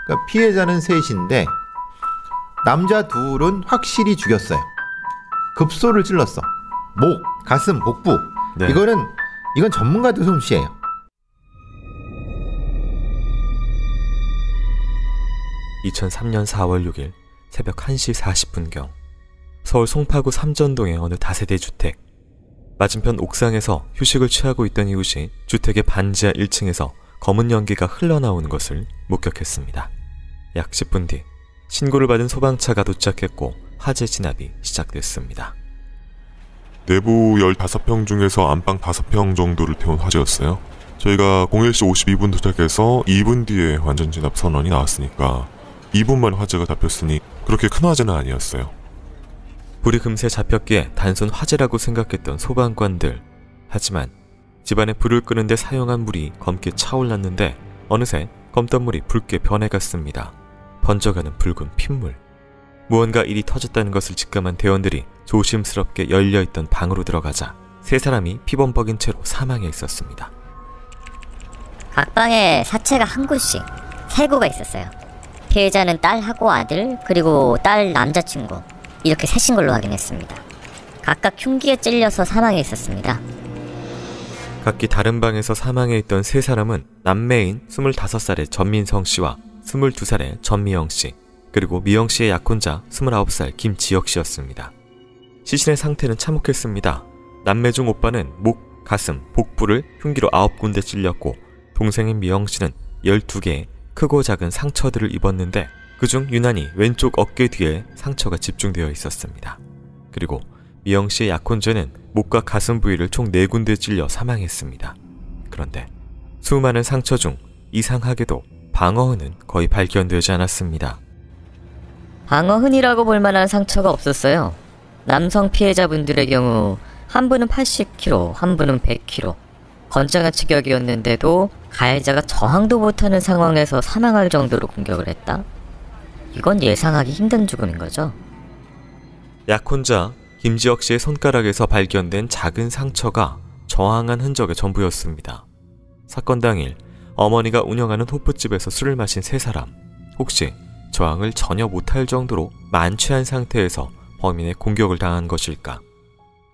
그러니까 피해자는 셋인데 남자 둘은 확실히 죽였어요. 급소를 찔렀어. 목, 가슴, 복부. 네. 이건 전문가들 솜씨예요. (2003년 4월 6일) 새벽 1시 40분경 서울 송파구 삼전동의 어느 다세대 주택. 맞은편 옥상에서 휴식을 취하고 있던 이웃이 주택의 반지하 1층에서 검은 연기가 흘러나오는 것을 목격했습니다. 약 10분 뒤 신고를 받은 소방차가 도착했고 화재 진압이 시작됐습니다. 내부 15평 중에서 안방 5평 정도를 태운 화재였어요. 저희가 01시 52분 도착해서 2분 뒤에 완전 진압 선언이 나왔으니까 2분 만에 화재가 잡혔으니 그렇게 큰 화재는 아니었어요. 불이 금세 잡혔기에 단순 화재라고 생각했던 소방관들. 하지만 집안에 불을 끄는데 사용한 물이 검게 차올랐는데 어느새 검던 물이 붉게 변해갔습니다. 번져가는 붉은 핏물. 무언가 일이 터졌다는 것을 직감한 대원들이 조심스럽게 열려있던 방으로 들어가자 세 사람이 피범벅인 채로 사망해 있었습니다. 각 방에 사체가 한 구씩 3구가 있었어요. 피해자는 딸하고 아들 그리고 딸 남자친구 이렇게 셋인 걸로 확인했습니다. 각각 흉기에 찔려서 사망해 있었습니다. 각기 다른 방에서 사망해 있던 세 사람은 남매인 25살의 전민성 씨와 22살의 전미영 씨, 그리고 미영 씨의 약혼자 29살 김지혁 씨였습니다. 시신의 상태는 참혹했습니다. 남매 중 오빠는 목, 가슴, 복부를 흉기로 9군데 찔렸고 동생인 미영 씨는 12개의 크고 작은 상처들을 입었는데 그중 유난히 왼쪽 어깨 뒤에 상처가 집중되어 있었습니다. 그리고 미영 씨의 약혼자는 목과 가슴 부위를 총 4군데 찔려 사망했습니다. 그런데 수많은 상처 중 이상하게도 방어흔은 거의 발견되지 않았습니다. 방어흔이라고 볼 만한 상처가 없었어요. 남성 피해자분들의 경우 한 분은 80kg, 한 분은 100kg. 건장한 체격이었는데도 가해자가 저항도 못하는 상황에서 사망할 정도로 공격을 했다? 이건 예상하기 힘든 죽음인 거죠. 약혼자 김지혁 씨의 손가락에서 발견된 작은 상처가 저항한 흔적의 전부였습니다. 사건 당일 어머니가 운영하는 호프집에서 술을 마신 세 사람. 혹시 저항을 전혀 못할 정도로 만취한 상태에서 범인의 공격을 당한 것일까?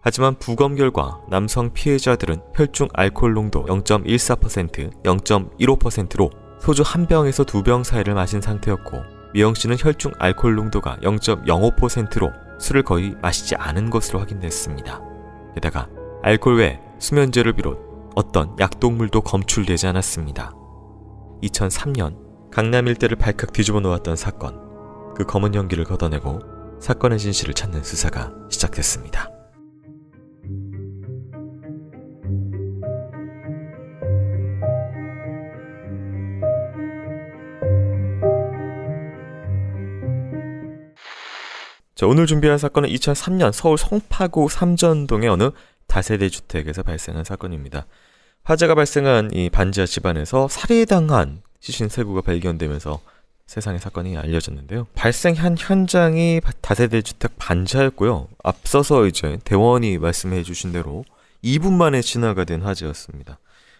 하지만 부검 결과 남성 피해자들은 혈중 알코올 농도 0.14%, 0.15%로 소주 한 병에서 2병 사이를 마신 상태였고 미영 씨는 혈중 알코올 농도가 0.05%로 술을 거의 마시지 않은 것으로 확인됐습니다. 게다가 알코올 외 수면제를 비롯 어떤 약독물도 검출되지 않았습니다. 2003년 강남 일대를 발칵 뒤집어 놓았던 사건. 그 검은 연기를 걷어내고 사건의 진실을 찾는 수사가 시작됐습니다. 자, 오늘 준비한 사건은 2003년 서울 송파구 삼전동의 어느 다세대 주택에서 발생한 사건입니다. 화재가 발생한 이 반지하 집안에서 살해당한 시신 3구가 발견되면서 세상의 사건이 알려졌는데요. 발생한 현장이 다세대 주택 반지하였고요. 앞서서 이제 대원이 말씀해 주신 대로 2분 만에 진화가 된 화재였습니다.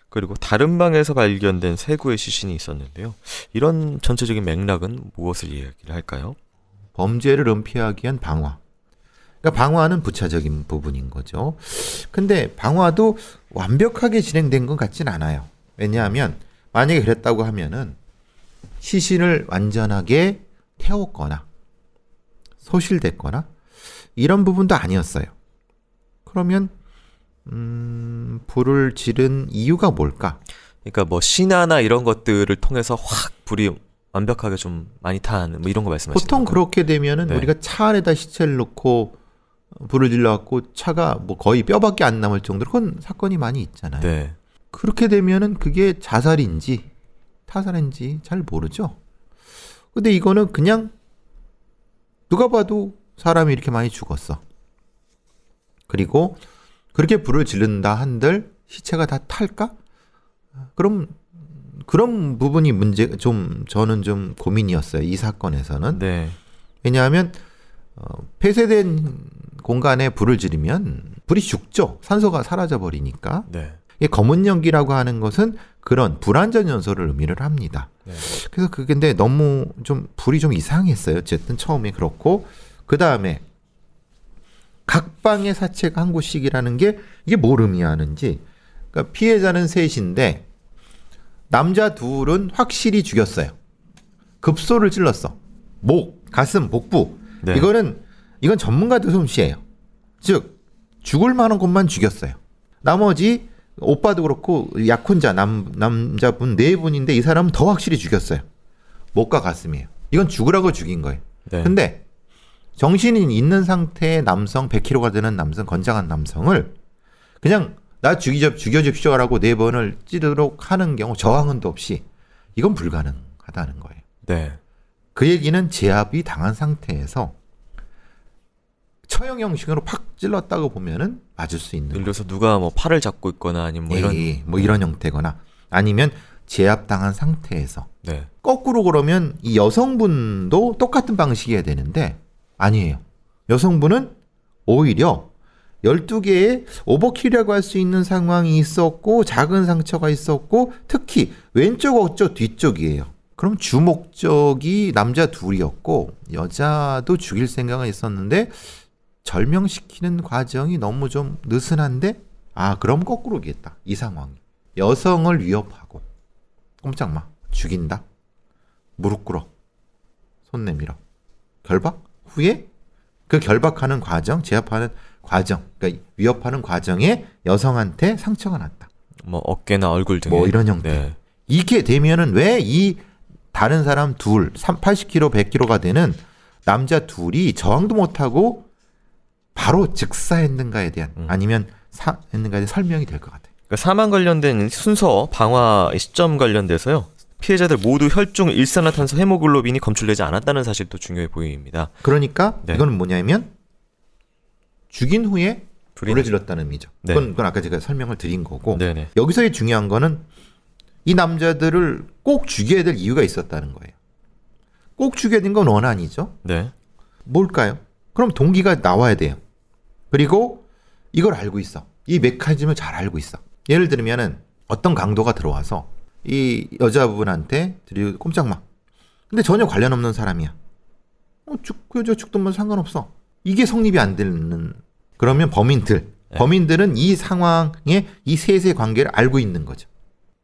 그리고 다른 방에서 발견된 3구의 시신이 있었는데요. 이런 전체적인 맥락은 무엇을 이야기를 할까요? 범죄를 은폐하기 위한 방화. 그러니까 방화는 부차적인 부분인 거죠. 근데 방화도 완벽하게 진행된 것 같진 않아요. 왜냐하면 만약에 그랬다고 하면은 시신을 완전하게 태웠거나 소실됐거나 이런 부분도 아니었어요. 그러면 불을 지른 이유가 뭘까? 그러니까 뭐 신화나 이런 것들을 통해서 확 불이 완벽하게 좀 많이 탄 뭐 이런 거 말씀하시는 보통 건가요? 그렇게 되면은 네. 우리가 차 안에다 시체를 넣고 불을 질러갖고 차가 뭐 거의 뼈밖에 안 남을 정도로 그건 사건이 많이 있잖아요. 네. 그렇게 되면은 그게 자살인지 타살인지 잘 모르죠. 근데 이거는 그냥 누가 봐도 사람이 이렇게 많이 죽었어. 그리고 그렇게 불을 지른다 한들 시체가 다 탈까? 그럼 그런 부분이 저는 좀 고민이었어요. 이 사건에서는. 네. 왜냐하면 폐쇄된 공간에 불을 지르면 불이 죽죠. 산소가 사라져 버리니까. 네. 이 검은 연기라고 하는 것은 그런 불완전 연소를 의미를 합니다. 네. 그래서 그게 근데 너무 좀 불이 좀 이상했어요. 어쨌든 처음에 그렇고 그 다음에 각 방의 사체가 한 곳씩이라는 게 이게 뭘 의미하는지. 그러니까 피해자는 셋인데 남자 둘은 확실히 죽였어요. 급소를 찔렀어. 목, 가슴, 복부. 네. 이건 전문가들 솜씨예요. 즉 죽을 만한 곳만 죽였어요. 나머지 오빠도 그렇고 약혼자 남자분 4분인데 이 사람은 더 확실히 죽였어요. 목과 가슴이에요. 이건 죽으라고 죽인 거예요. 네. 근데 정신이 있는 상태의 남성 100kg가 되는 남성 건장한 남성을 그냥 나 죽여줍시오라고 4번을 찌르도록 하는 경우 저항은도 없이 이건 불가능하다는 거예요. 네. 그 얘기는 제압이 당한 상태에서 처형 형식으로 팍 찔렀다고 보면은 맞을 수 있는 예를 들어서 누가 뭐 팔을 잡고 있거나 아니면 뭐 이런 형태거나 아니면 제압당한 상태에서 네. 거꾸로 그러면 이 여성분도 똑같은 방식이어야 되는데 아니에요. 여성분은 오히려 12개의 오버킬이라고 할 수 있는 상황이 있었고 작은 상처가 있었고 특히 왼쪽 어쩌 뒤쪽이에요. 그럼 주 목적이 남자 둘이었고 여자도 죽일 생각은 있었는데 절명시키는 과정이 너무 좀 느슨한데 그럼 거꾸로 오겠다. 이 상황이 여성을 위협하고 꼼짝 마 죽인다. 무릎 꿇어 손 내밀어 결박 후에 그 결박하는 과정 제압하는 과정 그러니까 위협하는 과정에 여성한테 상처가 났다. 뭐 어깨나 얼굴 등에 뭐 이런 형태. 네. 이게 되면은 왜 이 다른 사람 둘 80kg 100kg가 되는 남자 둘이 저항도 못하고 바로 즉사했는가에 대한 아니면 했는가에 대한 설명이 될 것 같아요. 그러니까 사망 관련된 순서 방화 시점 관련돼서요. 피해자들 모두 혈중 일산화탄소 헤모글로빈이 검출되지 않았다는 사실도 중요해 보입니다. 그러니까 네. 이거는 뭐냐면 죽인 후에 불을 질렀다는 의미죠. 네. 그건 아까 제가 설명을 드린 거고 네네. 여기서의 중요한 거는 이 남자들을 꼭 죽여야 될 이유가 있었다는 거예요. 꼭 죽여야 된 건 원한이죠. 네. 뭘까요? 그럼 동기가 나와야 돼요. 그리고 이걸 알고 있어. 이 메커니즘을 잘 알고 있어. 예를 들면은 어떤 강도가 들어와서 이 여자분한테 드리고 꼼짝 마. 근데 전혀 관련 없는 사람이야. 그 여자 죽든 뭐 상관없어. 이게 성립이 안 되는 그러면 범인들은 이 상황에 이 셋의 관계를 알고 있는 거죠.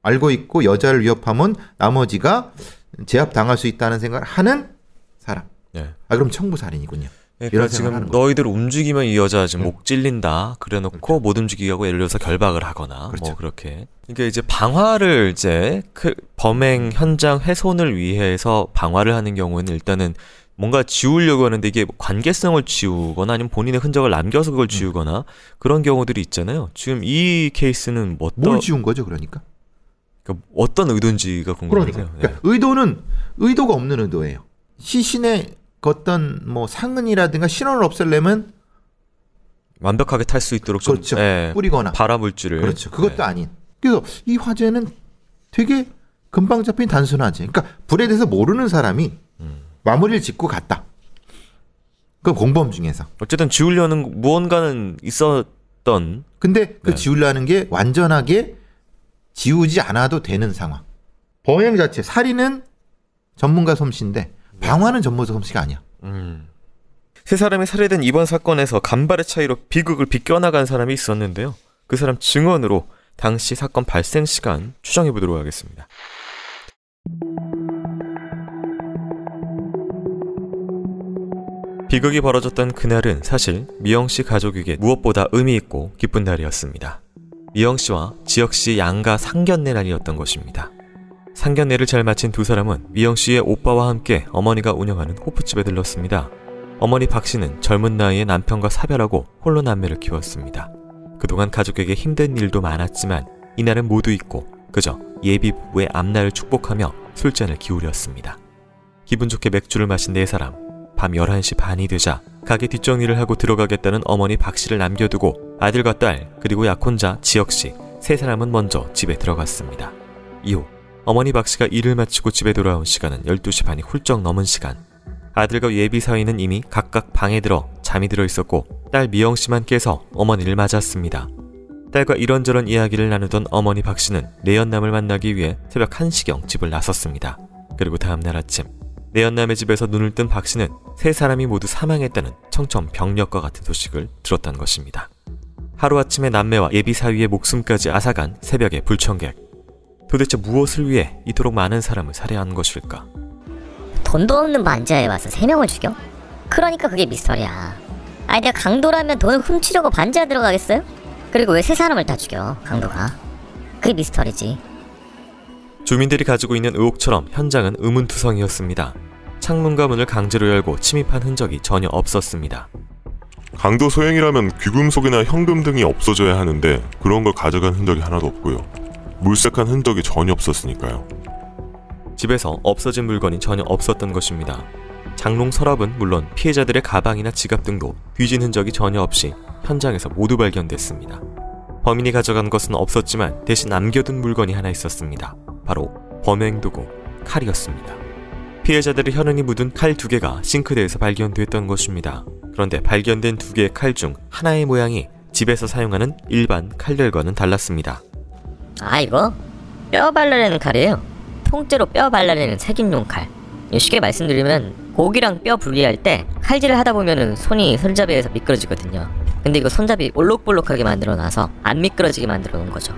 알고 있고 여자를 위협하면 나머지가 제압당할 수 있다는 생각을 하는 사람. 네. 그럼 청부살인이군요. 그러니까 지금 너희들 움직이면 이 여자 지금 목 찔린다 그래놓고 그렇죠. 못 움직이게 하고 예를 들어서 결박을 하거나 그렇죠. 뭐 그렇게. 그러니까 이제 방화를 이제 범행 현장 훼손을 위해서 방화를 하는 경우에는 일단은 뭔가 지우려고 하는데 이게 관계성을 지우거나 아니면 본인의 흔적을 남겨서 그걸 지우거나 그런 경우들이 있잖아요. 지금 이 케이스는 뭘 지운 거죠, 그러니까? 어떤 의도인지가 궁금해요. 그러니까 의도가 없는 의도예요. 시신의 어떤 뭐 상흔이라든가 신원을 없애려면 완벽하게 탈 수 있도록 좀 그렇죠. 뿌리거나 발화물질을 그렇죠. 그것도 아닌. 그래서 이 화재는 되게 금방 잡힌 단순하지. 그러니까 불에 대해서 모르는 사람이 마무리를 짓고 갔다. 그 공범 중에서. 어쨌든 지우려는 무언가는 있었던. 근데 그 지우려는 게 완전하게 지우지 않아도 되는 상황. 범행 자체 살인은 전문가 솜씨인데 방화는 전문가 솜씨가 아니야. 세 사람이 살해된 이번 사건에서 간발의 차이로 비극을 비껴나간 사람이 있었는데요. 그 사람 증언으로 당시 사건 발생 시간 추정해 보도록 하겠습니다. 비극이 벌어졌던 그날은 사실 미영 씨 가족에게 무엇보다 의미 있고 기쁜 날이었습니다. 미영 씨와 지혁 씨 양가 상견례 날이었던 것입니다. 상견례를 잘 마친 두 사람은 미영 씨의 오빠와 함께 어머니가 운영하는 호프집에 들렀습니다. 어머니 박 씨는 젊은 나이에 남편과 사별하고 홀로 남매를 키웠습니다. 그동안 가족에게 힘든 일도 많았지만 이날은 모두 잊고 그저 예비 부부의 앞날을 축복하며 술잔을 기울였습니다. 기분 좋게 맥주를 마신 네 사람. 밤 11시 반이 되자 가게 뒷정리를 하고 들어가겠다는 어머니 박 씨를 남겨두고 아들과 딸 그리고 약혼자 지혁 씨 세 사람은 먼저 집에 들어갔습니다. 이후 어머니 박 씨가 일을 마치고 집에 돌아온 시간은 12시 반이 훌쩍 넘은 시간. 아들과 예비 사위는 이미 각각 방에 들어 잠이 들어 있었고 딸 미영 씨만 깨서 어머니를 맞았습니다. 딸과 이런저런 이야기를 나누던 어머니 박 씨는 내연남을 만나기 위해 새벽 1시경 집을 나섰습니다. 그리고 다음날 아침 내연남의 집에서 눈을 뜬 박 씨는 세 사람이 모두 사망했다는 청천벽력과 같은 소식을 들었다는 것입니다. 하루아침에 남매와 예비 사위의 목숨까지 앗아간 새벽의 불청객. 도대체 무엇을 위해 이토록 많은 사람을 살해한 것일까? 돈도 없는 반지하에 와서 3명을 죽여? 그러니까 그게 미스터리야. 아니 내가 강도라면 돈을 훔치려고 반지하 들어가겠어요? 그리고 왜 3사람을 다 죽여 강도가? 그게 미스터리지. 주민들이 가지고 있는 의혹처럼 현장은 의문투성이었습니다. 창문과 문을 강제로 열고 침입한 흔적이 전혀 없었습니다. 강도 소행이라면 귀금속이나 현금 등이 없어져야 하는데 그런 걸 가져간 흔적이 하나도 없고요. 물색한 흔적이 전혀 없었으니까요. 집에서 없어진 물건이 전혀 없었던 것입니다. 장롱 서랍은 물론 피해자들의 가방이나 지갑 등도 뒤진 흔적이 전혀 없이 현장에서 모두 발견됐습니다. 범인이 가져간 것은 없었지만 대신 남겨둔 물건이 하나 있었습니다. 바로 범행도구 칼이었습니다. 피해자들의 혈흔이 묻은 칼 2개가 싱크대에서 발견됐던 것입니다. 그런데 발견된 2개의 칼 중 하나의 모양이 집에서 사용하는 일반 칼들과는 달랐습니다. 아, 이거 뼈 발라내는 칼이에요. 통째로 뼈 발라내는 색인용 칼. 쉽게 말씀드리면 고기랑 뼈 분리할 때 칼질을 하다 보면은 손이 손잡이에서 미끄러지거든요. 근데 이거 손잡이 볼록볼록하게 만들어놔서 안 미끄러지게 만들어 놓은 거죠.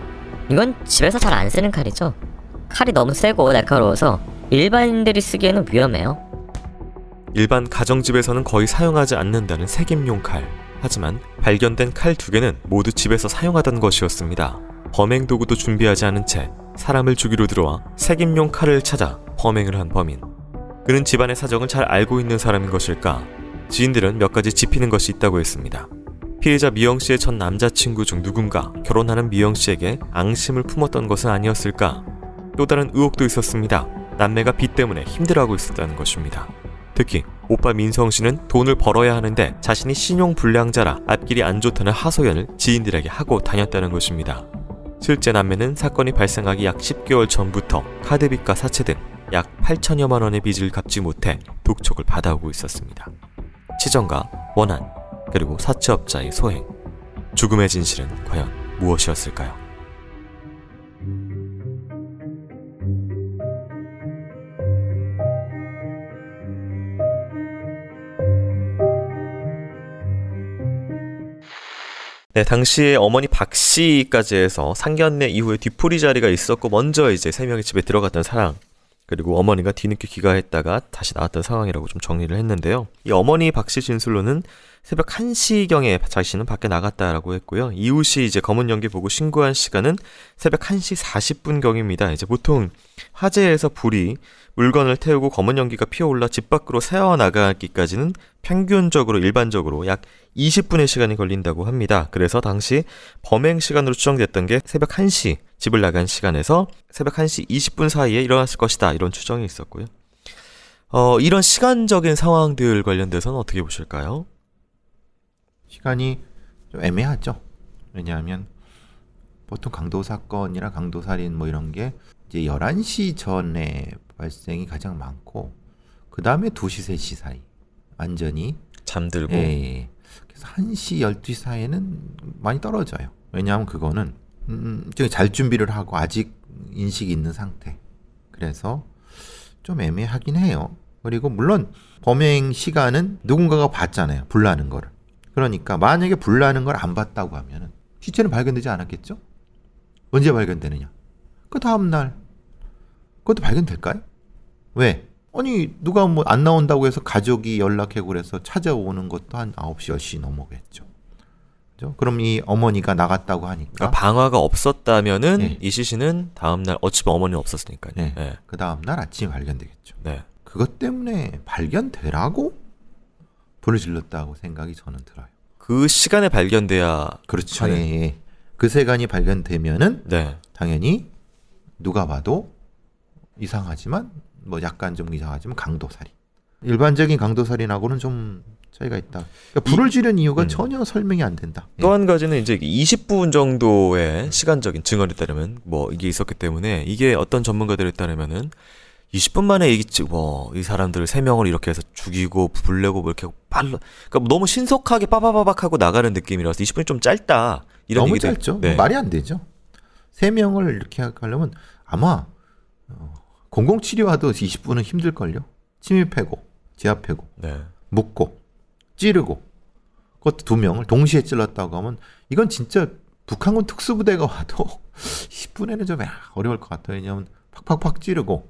이건 집에서 잘 안 쓰는 칼이죠. 칼이 너무 세고 날카로워서 일반인들이 쓰기에는 위험해요. 일반 가정집에서는 거의 사용하지 않는다는 색임용 칼. 하지만 발견된 칼 2개는 모두 집에서 사용하던 것이었습니다. 범행 도구도 준비하지 않은 채 사람을 죽이러 들어와 색임용 칼을 찾아 범행을 한 범인. 그는 집안의 사정을 잘 알고 있는 사람인 것일까? 지인들은 몇 가지 짚이는 것이 있다고 했습니다. 피해자 미영씨의 전 남자친구 중 누군가 결혼하는 미영씨에게 앙심을 품었던 것은 아니었을까? 또 다른 의혹도 있었습니다. 남매가 빚 때문에 힘들어하고 있었다는 것입니다. 특히 오빠 민성씨는 돈을 벌어야 하는데 자신이 신용불량자라 앞길이 안 좋다는 하소연을 지인들에게 하고 다녔다는 것입니다. 실제 남매는 사건이 발생하기 약 10개월 전부터 카드빚과 사채 등 약 8천여만 원의 빚을 갚지 못해 독촉을 받아오고 있었습니다. 치정과 원한, 그리고 사채업자의 소행. 죽음의 진실은 과연 무엇이었을까요? 네, 당시에 어머니 박 씨까지 해서 상견례 이후에 뒤풀이 자리가 있었고 먼저 이제 3명이 집에 들어갔던 상황, 그리고 어머니가 뒤늦게 귀가했다가 다시 나왔던 상황이라고 좀 정리를 했는데요. 이 어머니 박 씨 진술로는 새벽 1시경에 자신은 밖에 나갔다라고 했고요. 이웃이 이제 검은 연기 보고 신고한 시간은 새벽 1시 40분경입니다. 이제 보통 화재에서 불이 물건을 태우고 검은 연기가 피어올라 집 밖으로 새어나가기까지는 평균적으로 일반적으로 약 20분의 시간이 걸린다고 합니다. 그래서 당시 범행 시간으로 추정됐던 게 새벽 1시 집을 나간 시간에서 새벽 1시 20분 사이에 일어났을 것이다, 이런 추정이 있었고요. 이런 시간적인 상황들 관련돼서는 어떻게 보실까요? 시간이 좀 애매하죠. 왜냐하면 보통 강도 사건이나 강도 살인 뭐 이런 게 이제 11시 전에 발생이 가장 많고 그 다음에 2시, 3시 사이 완전히 잠들고. 예. 그래서 1시, 12시 사이에는 많이 떨어져요. 왜냐하면 그거는 잘 준비를 하고 아직 인식이 있는 상태. 그래서 좀 애매하긴 해요. 그리고 물론 범행 시간은 누군가가 봤잖아요. 불 나는 거를. 그러니까 만약에 불 나는 걸 안 봤다고 하면은 시체는 발견되지 않았겠죠? 언제 발견되느냐? 그 다음날 그것도 발견될까요? 왜? 아니 누가 뭐 안 나온다고 해서 가족이 연락하고 그래서 찾아오는 것도 한 9시, 10시 넘어겠죠. 그죠? 그럼 이 어머니가 나갔다고 하니까 그러니까 방화가 없었다면은 네. 이 시신은 다음날 어차피 어머니는 없었으니까요. 네. 네. 그 다음날 아침에 발견되겠죠. 네. 그것 때문에 발견되라고 불을 질렀다고 생각이 저는 들어요. 그 시간에 발견돼야. 그렇죠. 하는. 예, 예. 그 시간이 발견되면은 네. 당연히 누가 봐도 이상하지만 뭐 약간 좀 이상하지만 강도살인. 일반적인 강도살인하고는 좀 차이가 있다. 그러니까 불을 지른 이유가 전혀 설명이 안 된다. 또 한 가지는 이제 20분 정도의 시간적인 증언에 따르면 뭐 이게 있었기 때문에 이게 어떤 전문가들에 따르면은 20분 만에 이 사람들 3명을 이렇게 해서 죽이고 불내고 뭐 이렇게 그러니까 너무 신속하게 빠바바박 하고 나가는 느낌이라서 20분이 좀 짧다, 이런 너무 얘기도 짧죠. 네. 말이 안 되죠. 3명을 이렇게 하려면 아마 공공치료와도 20분은 힘들걸요. 침입하고 제압하고 네. 묶고 찌르고 그것도 2명을 동시에 찔렀다고 하면 이건 진짜 북한군 특수부대가 와도 10분에는 좀 어려울 것 같아요. 왜냐하면 팍팍팍 찌르고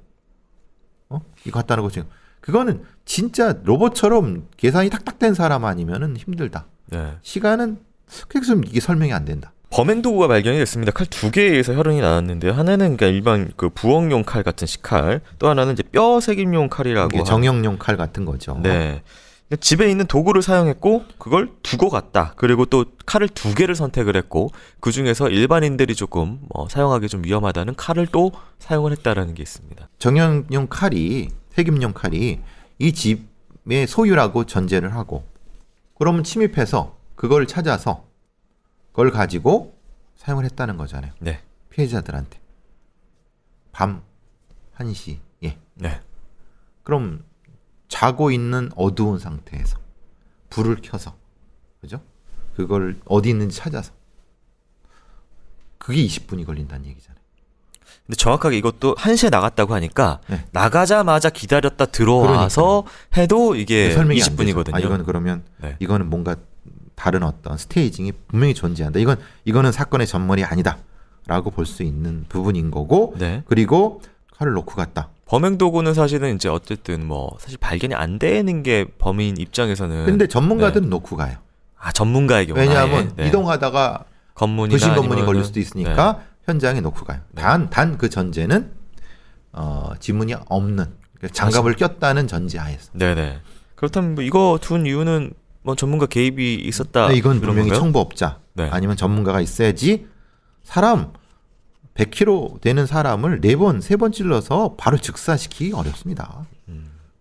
이거 갖다는 거 지금 그거는 진짜 로봇처럼 계산이 탁탁된 사람 아니면은 힘들다. 네. 시간은 그래서 이게 설명이 안 된다. 범행 도구가 발견이 됐습니다. 칼 2개에 의해서 혈흔이 나왔는데요. 하나는 그러니까 일반 그 부엌용 칼 같은 식칼, 또 하나는 이제 뼈 새김용 칼이라고. 이게 정형용 칼 같은 거죠. 네. 집에 있는 도구를 사용했고 그걸 두고 갔다. 그리고 또 칼을 2개를 선택을 했고 그 중에서 일반인들이 조금 사용하기 좀 위험하다는 칼을 또 사용을 했다라는 게 있습니다. 정형용 칼이 색임용 칼이 이 집의 소유라고 전제를 하고 그러면 침입해서 그걸 찾아서 그걸 가지고 사용을 했다는 거잖아요. 네. 피해자들한테 밤 1시에. 네. 그럼 자고 있는 어두운 상태에서 불을 켜서 그죠? 그걸 어디 있는지 찾아서 그게 20분이 걸린다는 얘기잖아요. 근데 정확하게 이것도 1시에 나갔다고 하니까 네. 나가자마자 기다렸다 들어와서 해도 이게 설명이 안 20분이거든요. 되죠. 이건 그러면 네. 이거는 뭔가 다른 어떤 스테이징이 분명히 존재한다. 이거는 사건의 전말이 아니다라고 볼 수 있는 부분인 거고. 네. 그리고 칼을 놓고 갔다. 범행 도구는 사실은 이제 어쨌든 사실 발견이 안 되는 게 범인 입장에서는. 근데 전문가들은 놓고 가요. 아, 전문가의 경우. 왜냐하면 이동하다가 건문이나 부신 건문이 아니면은- 걸릴 수도 있으니까 현장에 놓고 가요. 네. 단 그 전제는 지문이 없는 그러니까 장갑을 꼈다는 전제하에서. 네네. 그렇다면 이거 둔 이유는 전문가 개입이 있었다. 네, 이건 이런 분명히 건가요? 청부업자 네. 아니면 전문가가 있어야지. 사람 100kg 되는 사람을 4번, 3번 찔러서 바로 즉사시키기 어렵습니다.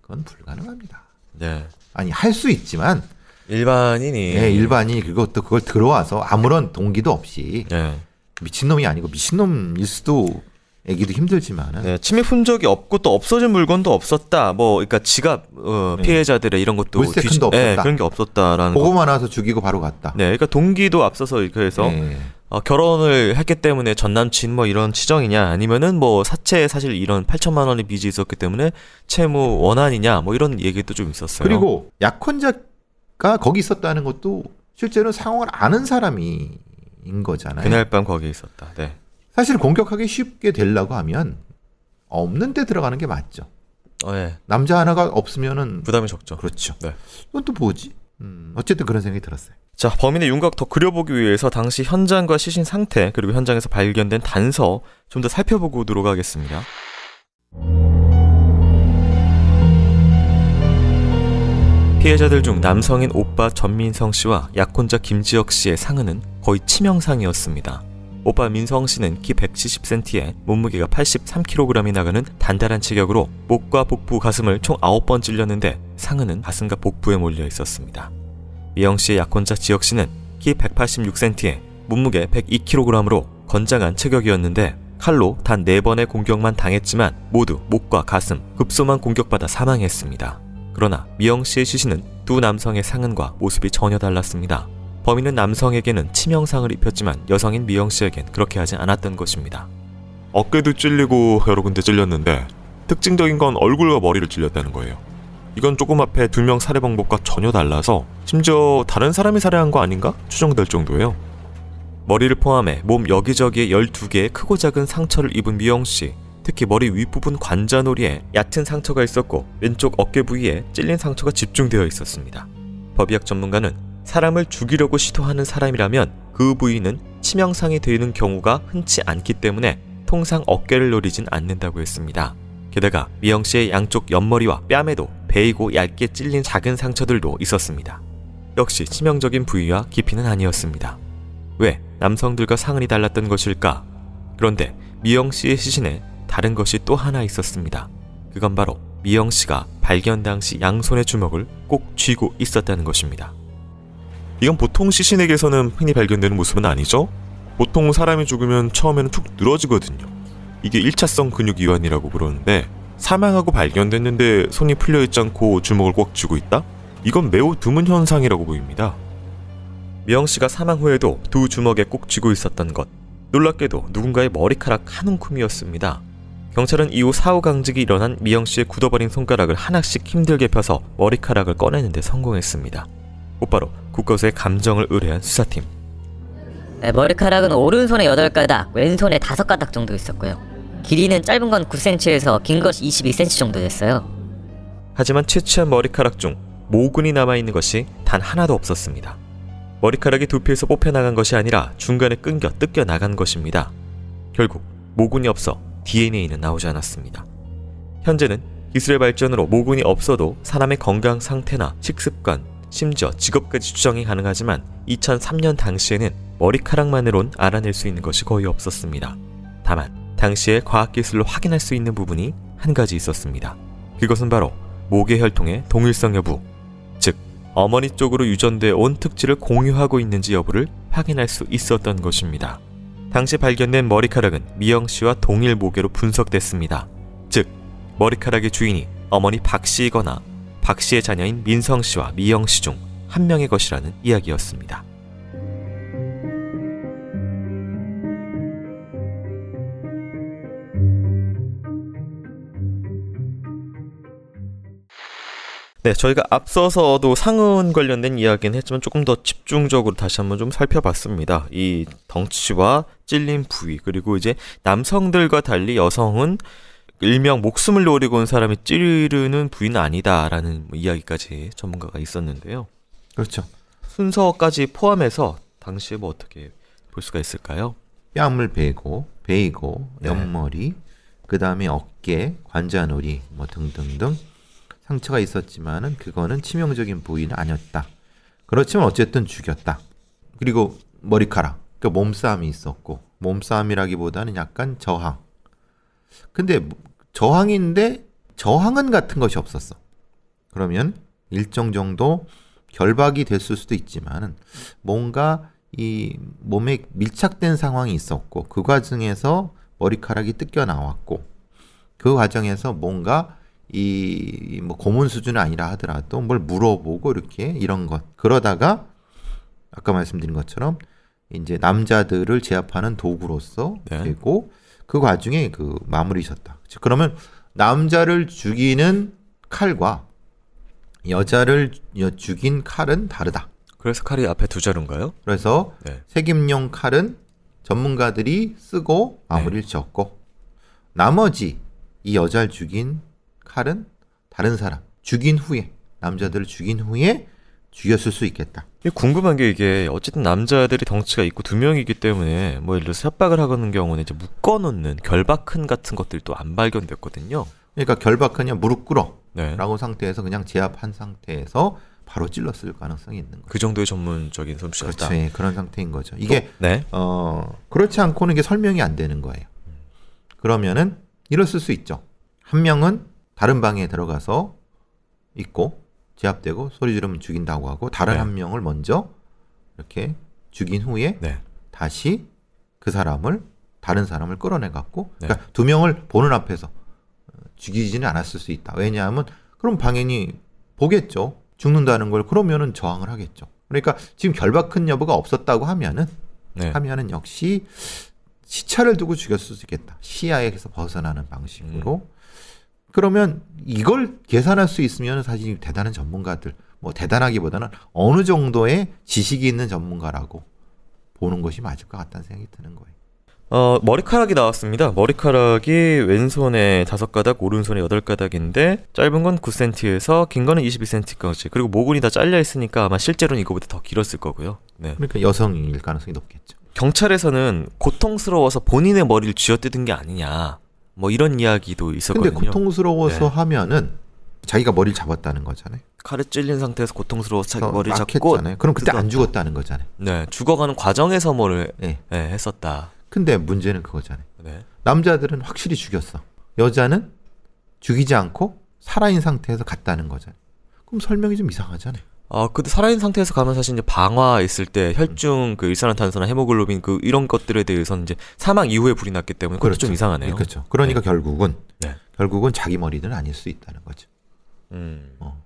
그건 불가능합니다. 네. 아니 할 수 있지만 일반인이. 일반인이 그걸 들어와서 아무런 동기도 없이 네. 미친놈이 아니고 미친놈일 수도 애기도 힘들지만은 네, 침입 흔적이 없고 또 없어진 물건도 없었다. 그러니까 지갑 피해자들의 이런 것도 물세큰도 없었다. 그런 게 없었다라는 거. 보고만 와서 죽이고 바로 갔다. 네, 그러니까 동기도 앞서서 이렇게 해서 네. 결혼을 했기 때문에 전 남친 이런 치정이냐 아니면은 사채에 사실 이런 8천만 원의 빚이 있었기 때문에 채무 원한이냐 이런 얘기도 좀 있었어요. 그리고 약혼자가 거기 있었다는 것도 실제로 상황을 아는 사람인 거잖아요. 그날 밤 거기에 있었다. 네. 사실 공격하기 쉽게 되려고 하면 없는 데 들어가는 게 맞죠. 네. 남자 하나가 없으면은 부담이 적죠. 그렇죠. 네. 이건 또 뭐지? 어쨌든 그런 생각이 들었어요. 자, 범인의 윤곽 더 그려보기 위해서 당시 현장과 시신 상태 그리고 현장에서 발견된 단서 좀 더 살펴보고 오도록 하겠습니다. 피해자들 중 남성인 오빠 전민성 씨와 약혼자 김지혁 씨의 상흔은 거의 치명상이었습니다. 오빠 민성 씨는 키 170cm에 몸무게가 83kg이 나가는 단단한 체격으로 목과 복부, 가슴을 총 9번 찔렸는데 상흔은 가슴과 복부에 몰려 있었습니다. 미영 씨의 약혼자 지혁 씨는 키 186cm에 몸무게 102kg으로 건장한 체격이었는데 칼로 단 4번의 공격만 당했지만 모두 목과 가슴, 급소만 공격받아 사망했습니다. 그러나 미영 씨의 시신은 두 남성의 상흔과 모습이 전혀 달랐습니다. 범인은 남성에게는 치명상을 입혔지만 여성인 미영 씨에겐 그렇게 하지 않았던 것입니다. 어깨도 찔리고 여러 군데 찔렸는데 특징적인 건 얼굴과 머리를 찔렸다는 거예요. 이건 조금 앞에 2명 살해 방법과 전혀 달라서 심지어 다른 사람이 살해한 거 아닌가 추정될 정도예요. 머리를 포함해 몸 여기저기에 12개의 크고 작은 상처를 입은 미영 씨. 특히 머리 윗부분 관자놀이에 얕은 상처가 있었고 왼쪽 어깨 부위에 찔린 상처가 집중되어 있었습니다. 법의학 전문가는 사람을 죽이려고 시도하는 사람이라면 그 부위는 치명상이 되는 경우가 흔치 않기 때문에 통상 어깨를 노리진 않는다고 했습니다. 게다가 미영 씨의 양쪽 옆머리와 뺨에도 베이고 얇게 찔린 작은 상처들도 있었습니다. 역시 치명적인 부위와 깊이는 아니었습니다. 왜 남성들과 상흔이 달랐던 것일까? 그런데 미영 씨의 시신에 다른 것이 또 하나 있었습니다. 그건 바로 미영 씨가 발견 당시 양손의 주먹을 꼭 쥐고 있었다는 것입니다. 이건 보통 시신에게서는 흔히 발견되는 모습은 아니죠? 보통 사람이 죽으면 처음에는 툭 늘어지거든요. 이게 1차성 근육 이완이라고 그러는데 사망하고 발견됐는데 손이 풀려있지 않고 주먹을 꼭 쥐고 있다? 이건 매우 드문 현상이라고 보입니다. 미영 씨가 사망 후에도 두 주먹에 꼭 쥐고 있었던 것. 놀랍게도 누군가의 머리카락 한 움큼이었습니다. 경찰은 이후 사후 강직이 일어난 미영 씨의 굳어버린 손가락을 하나씩 힘들게 펴서 머리카락을 꺼내는 데 성공했습니다. 곧바로 국거수의 감정을 의뢰한 수사팀. 네, 머리카락은 오른손에 8가닥, 왼손에 5가닥 정도 있었고요. 길이는 짧은 건 9cm에서 긴 것이 22cm 정도 됐어요. 하지만 채취한 머리카락 중 모근이 남아있는 것이 단 하나도 없었습니다. 머리카락이 두피에서 뽑혀나간 것이 아니라 중간에 끊겨 뜯겨나간 것입니다. 결국 모근이 없어 DNA는 나오지 않았습니다. 현재는 기술의 발전으로 모근이 없어도 사람의 건강 상태나 식습관, 심지어 직업까지 추정이 가능하지만 2003년 당시에는 머리카락만으론 알아낼 수 있는 것이 거의 없었습니다. 다만 당시의 과학기술로 확인할 수 있는 부분이 한 가지 있었습니다. 그것은 바로 목의 혈통의 동일성 여부, 즉 어머니 쪽으로 유전되어 온 특질을 공유하고 있는지 여부를 확인할 수 있었던 것입니다. 당시 발견된 머리카락은 미영 씨와 동일 모계로 분석됐습니다. 즉 머리카락의 주인이 어머니 박 씨이거나 박 씨의 자녀인 민성 씨와 미영 씨 중 한 명의 것이라는 이야기였습니다. 네, 저희가 앞서서도 상흔 관련된 이야기는 했지만 조금 더 집중적으로 다시 한번 좀 살펴봤습니다. 이 덩치와 찔린 부위, 그리고 이제 남성들과 달리 여성은 일명 목숨을 노리고 온 사람이 찌르는 부위는 아니다라는 이야기까지 전문가가 있었는데요. 그렇죠. 순서까지 포함해서 당시에 뭐 어떻게 볼 수가 있을까요? 뺨을 베이고 네. 옆머리, 그 다음에 어깨, 관자놀이 뭐 등등등 상처가 있었지만은 그거는 치명적인 부위는 아니었다. 그렇지만 어쨌든 죽였다. 그리고 머리카락, 그러니까 몸싸움이 있었고, 몸싸움이라기보다는 약간 저항. 근데 저항인데 저항은 같은 것이 없었어. 그러면 일정 정도 결박이 됐을 수도 있지만은 뭔가 이 몸에 밀착된 상황이 있었고, 그 과정에서 머리카락이 뜯겨 나왔고, 그 과정에서 뭔가 이 뭐 고문 수준은 아니라 하더라도 뭘 물어보고 이렇게 이런 것, 그러다가 아까 말씀드린 것처럼 이제 남자들을 제압하는 도구로서 네. 되고, 그 과정에 그 마무리셨다. 그러면 남자를 죽이는 칼과 여자를 죽인 칼은 다르다. 그래서 칼이 앞에 두 자루인가요? 그래서 네. 색임용 칼은 전문가들이 쓰고 마무리를 지었고, 나머지 이 여자를 죽인 칼은 다른 사람, 죽인 후에, 남자들을 죽인 후에 죽였을 수 있겠다. 궁금한 게 이게 어쨌든 남자들이 덩치가 있고 두 명이기 때문에 뭐 예를 들어서 협박을 하는 경우는 이제 묶어놓는 결박흔 같은 것들도 안 발견됐거든요. 그러니까 결박하냐 무릎 꿇어 네. 라고 상태에서 그냥 제압한 상태에서 바로 찔렀을 가능성이 있는 거죠. 그 정도의 전문적인 솜씨였다. 그렇죠. 예, 그런 상태인 거죠. 이게 네. 그렇지 않고는 이게 설명이 안 되는 거예요. 그러면은 이랬을 수 있죠. 한 명은 다른 방에 들어가서 있고 제압되고 소리 지르면 죽인다고 하고, 다른 네. 한 명을 먼저 이렇게 죽인 후에 네. 다시 그 사람을, 다른 사람을 끌어내 갖고, 네. 그러니까 두 명을 보는 앞에서 죽이지는 않았을 수 있다. 왜냐하면 그럼 당연히 보겠죠. 죽는다는 걸. 그러면은 저항을 하겠죠. 그러니까 지금 결박한 여부가 없었다고 하면은 네. 역시 시차를 두고 죽였을 수 있겠다. 시야에서 벗어나는 방식으로. 그러면 이걸 계산할 수 있으면 사실 대단한 전문가들, 뭐 대단하기보다는 어느 정도의 지식이 있는 전문가라고 보는 것이 맞을 것 같다는 생각이 드는 거예요. 머리카락이 나왔습니다. 머리카락이 왼손에 5가닥, 오른손에 8가닥인데 짧은 건 9cm에서 긴 거는 22cm까지. 그리고 모근이 다 잘려 있으니까 아마 실제로는 이거보다 더 길었을 거고요. 네. 그러니까 여성일 가능성이 높겠죠. 경찰에서는 고통스러워서 본인의 머리를 쥐어뜯은 게 아니냐, 뭐 이런 이야기도 있었거든요. 근데 고통스러워서 네. 하면은 자기가 머리를 잡았다는 거잖아요. 칼에 찔린 상태에서 고통스러워서 자기 머리를 막 잡고 했잖아요. 그럼 그때 안 뜯었다. 죽었다는 거잖아요. 네, 죽어가는 과정에서 뭐를 네. 했었다. 근데 문제는 그거잖아요. 네. 남자들은 확실히 죽였어. 여자는 죽이지 않고 살아있는 상태에서 갔다는 거잖아요. 그럼 설명이 좀 이상하잖아요. 근데 살아있는 상태에서 가면 사실 이제 방화 있을 때 혈중 그 일산화탄소나 헤모글로빈 그 이런 것들에 대해서는 이제 사망 이후에 불이 났기 때문에 그것도 좀 이상하네요. 그렇죠. 그러니까 결국은 네. 자기 머리는 아닐 수 있다는 거죠.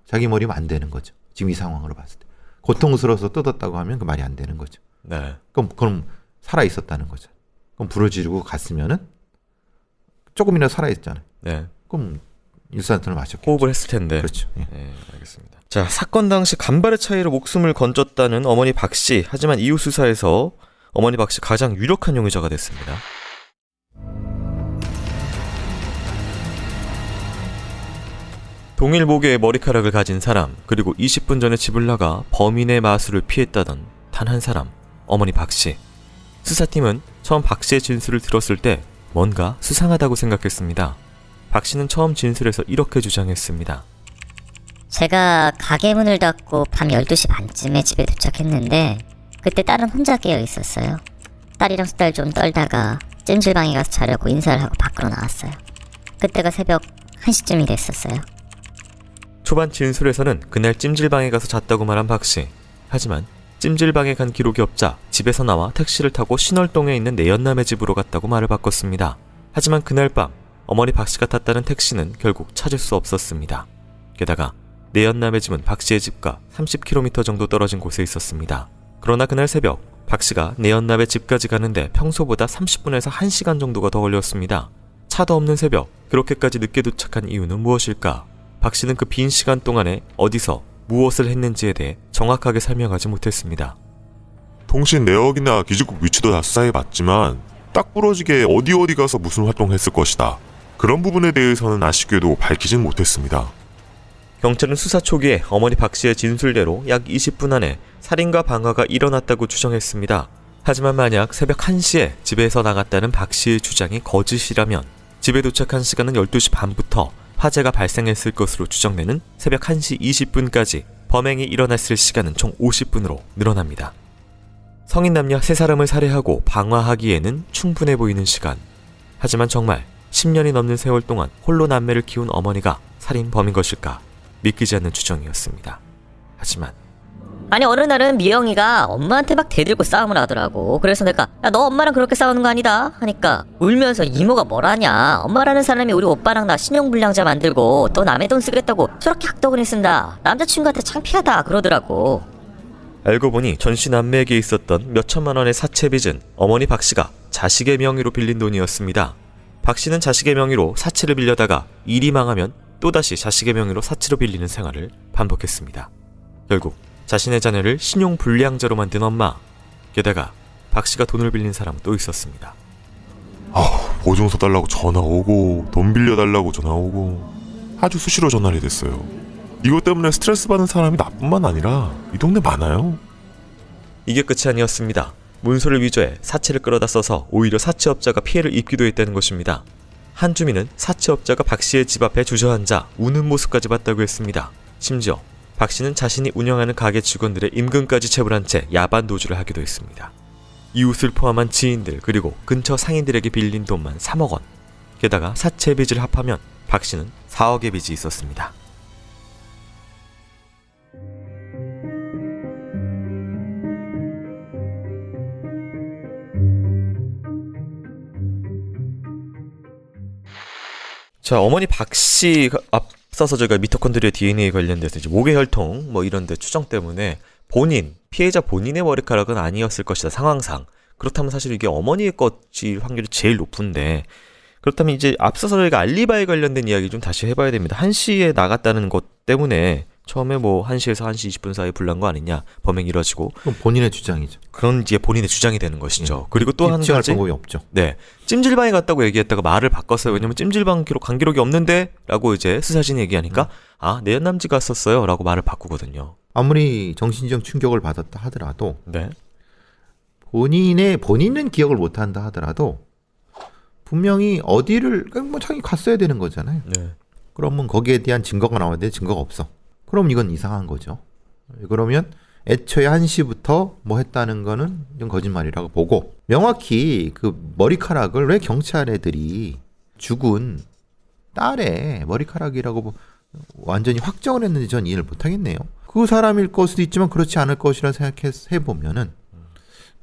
자기 머리면 안 되는 거죠. 지금 이 상황으로 봤을 때. 고통스러워서 뜯었다고 하면 그 말이 안 되는 거죠. 네. 그럼 살아 있었다는 거죠. 그럼 부러지르고 갔으면은 조금이라도 살아 있잖아요. 네. 그럼 일산화탄을 마셨겠죠. 호흡을 했을 텐데. 그렇죠. 예. 네, 알겠습니다. 자, 사건 당시 간발의 차이로 목숨을 건졌다는 어머니 박 씨. 하지만 이후 수사에서 어머니 박 씨 가장 유력한 용의자가 됐습니다. 동일보게의 머리카락을 가진 사람, 그리고 20분 전에 집을 나가 범인의 마술을 피했다던 단 한 사람, 어머니 박 씨. 수사팀은 처음 박 씨의 진술을 들었을 때 뭔가 수상하다고 생각했습니다. 박 씨는 처음 진술에서 이렇게 주장했습니다. 제가 가게 문을 닫고 밤 12시 반쯤에 집에 도착했는데 그때 딸은 혼자 깨어 있었어요. 딸이랑 수달 좀 떨다가 찜질방에 가서 자려고 인사를 하고 밖으로 나왔어요. 그때가 새벽 1시쯤이 됐었어요. 초반 진술에서는 그날 찜질방에 가서 잤다고 말한 박 씨. 하지만 찜질방에 간 기록이 없자 집에서 나와 택시를 타고 신월동에 있는 내연남의 집으로 갔다고 말을 바꿨습니다. 하지만 그날 밤 어머니 박 씨가 탔다는 택시는 결국 찾을 수 없었습니다. 게다가 내연남의 집은 박 씨의 집과 30km 정도 떨어진 곳에 있었습니다. 그러나 그날 새벽 박 씨가 내연남의 집까지 가는데 평소보다 30분에서 1시간 정도가 더 걸렸습니다. 차도 없는 새벽, 그렇게까지 늦게 도착한 이유는 무엇일까? 박 씨는 그 빈 시간 동안에 어디서 무엇을 했는지에 대해 정확하게 설명하지 못했습니다. 통신 내역이나 기지국 위치도 다 수사해봤지만 딱 부러지게 어디 가서 무슨 활동했을 것이다. 그런 부분에 대해서는 아쉽게도 밝히진 못했습니다. 경찰은 수사 초기에 어머니 박 씨의 진술대로 약 20분 안에 살인과 방화가 일어났다고 추정했습니다. 하지만 만약 새벽 1시에 집에서 나갔다는 박 씨의 주장이 거짓이라면 집에 도착한 시간은 12시 반부터 화재가 발생했을 것으로 추정되는 새벽 1시 20분까지 범행이 일어났을 시간은 총 50분으로 늘어납니다. 성인 남녀 3사람을 살해하고 방화하기에는 충분해 보이는 시간. 하지만 정말 10년이 넘는 세월 동안 홀로 남매를 키운 어머니가 살인범인 것일까? 믿기지 않는 추정이었습니다. 하지만 아니 어느 날은 미영이가 엄마한테 막 대들고 싸움을 하더라고. 그래서 내가 야, 너 엄마랑 그렇게 싸우는 거 아니다 하니까 울면서 이모가 뭐라냐, 엄마라는 사람이 우리 오빠랑 나 신용불량자 만들고 또 남의 돈 쓰겠다고 저렇게 악덕은히 쓴다, 남자친구한테 창피하다 그러더라고. 알고 보니 전씨 남매에게 있었던 몇 천만 원의 사채 빚은 어머니 박 씨가 자식의 명의로 빌린 돈이었습니다. 박 씨는 자식의 명의로 사채를 빌려다가 일이 망하면 또다시 자식의 명의로 사채로 빌리는 생활을 반복했습니다. 결국 자신의 자녀를 신용불량자로 만든 엄마. 게다가 박 씨가 돈을 빌린 사람은 또 있었습니다. 보증서 달라고 전화 오고 돈 빌려달라고 전화 오고 아주 수시로 전화를 됐어요. 이것 때문에 스트레스 받는 사람이 나뿐만 아니라 이 동네 많아요. 이게 끝이 아니었습니다. 문서를 위조해 사채를 끌어다 써서 오히려 사채업자가 피해를 입기도 했다는 것입니다. 한 주민은 사채업자가 박 씨의 집 앞에 주저앉아 우는 모습까지 봤다고 했습니다. 심지어 박 씨는 자신이 운영하는 가게 직원들의 임금까지 체불한 채 야반 도주를 하기도 했습니다. 이웃을 포함한 지인들 그리고 근처 상인들에게 빌린 돈만 3억 원. 게다가 사채 빚을 합하면 박 씨는 4억의 빚이 있었습니다. 자, 어머니 박 씨 앞서서 저희가 미토콘드리아 DNA 관련돼서 이제 목의 혈통 뭐 이런데 추정 때문에 피해자 본인의 머리카락은 아니었을 것이다, 상황상. 그렇다면 사실 이게 어머니의 것일 확률이 제일 높은데, 그렇다면 이제 앞서서 저희가 알리바이 관련된 이야기 좀 다시 해봐야 됩니다. 1시에 나갔다는 것 때문에 처음에 뭐 1시에서 1시 20분 사이에 불난 거 아니냐, 범행이 이뤄지고. 그럼 본인의 주장이죠. 그런 이제 본인의 주장이 되는 것이죠. 그리고 또 한 가지, 방법이 없죠. 네, 찜질방에 갔다고 얘기했다가 말을 바꿨어요. 왜냐면 찜질방 간 기록이 없는데 라고 이제 수사진이 얘기하니까 내연남지 갔었어요 라고 말을 바꾸거든요. 아무리 정신적 충격을 받았다 하더라도, 네, 본인은 기억을 못한다 하더라도 분명히 어디를 뭐 자기 갔어야 되는 거잖아요. 네. 그러면 거기에 대한 증거가 나와야 돼. 증거가 없어. 그럼 이건 이상한 거죠. 그러면 애초에 1시부터 뭐 했다는 거는 좀 거짓말이라고 보고, 명확히 그 머리카락을 왜 경찰 애들이 죽은 딸의 머리카락이라고 완전히 확정을 했는지 전 이해를 못하겠네요. 그 사람일 것도 있지만 그렇지 않을 것이라 생각해보면은